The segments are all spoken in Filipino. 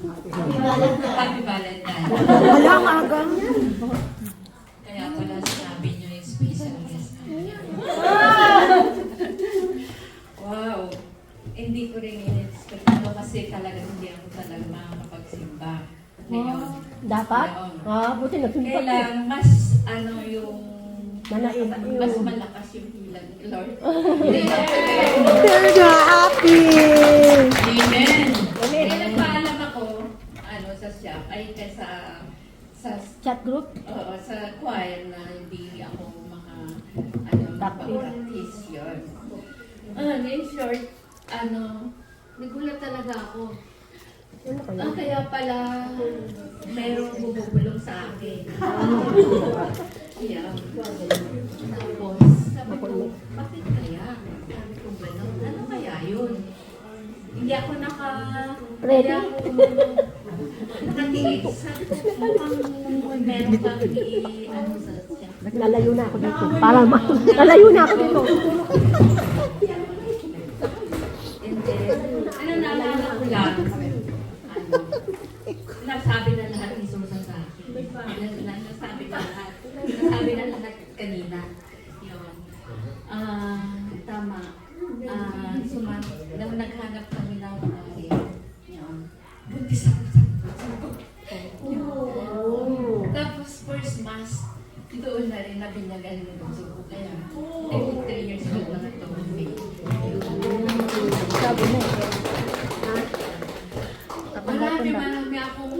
Happy Valentine. Wala ang aga. Kaya pala sinabi niyo yung special guest namin. Wow! Hindi ko rin in-expect ito kasi talaga hindi ako talaga makakapagsimba. Ngayon. Dapat? Ngayon. Buti nagsimpa. Kailang mas ano yung Manain mas malakas yung hilag ni Lord. Talaga, happy! Amen! Kaya nagpaalam ako ano sa shop ay kaysa sa Chat group? oo, sa choir na hindi ako makapag-practice yun. In short, nagulat talaga ako. Kaya pala merong bumubulong sa akin. Yeah. Tapos, sabi ko, bakit kaya? Sabi ko, gano'n. Ano kaya yun? Hindi ako Ready? nakatingin. Sabi ko, mukhang meron kang sa siya. Lalayo na ako dito. Lalayo na ako dito. And then, naalala ko lang, nasabi na lahat ni Susan sa akin. Nasabi na lahat kanina. Yun. Tama. Nang naghanap kami ng mga yun. Buntis ako. Tapos first mass, doon na rin nabinyagan ng suko. Kaya, 3 years old na ito. Sabi mo. Marami akong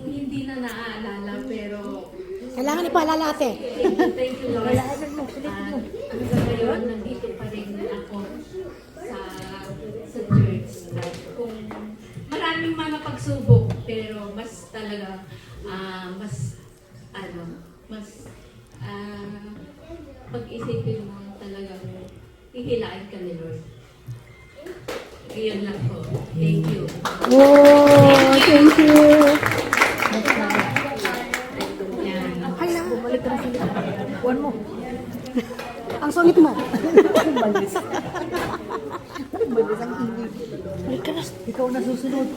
hindi na naaalala, pero Kailangan ipaalala ate. thank you Lord. Ngayon, nandito pa rin ako sa church. At kung maraming mga pagsubok, pero mas talaga, pag-isipin mo talagang hihilain ka ni Lord. Iyon lang po. Thank you. Oh, thank you. Yan. Hala. Bumalik ka na sa buwan mo. Ang sungit mo. Balis. Balis ang hindi. Balik ka na. Ikaw na susunod.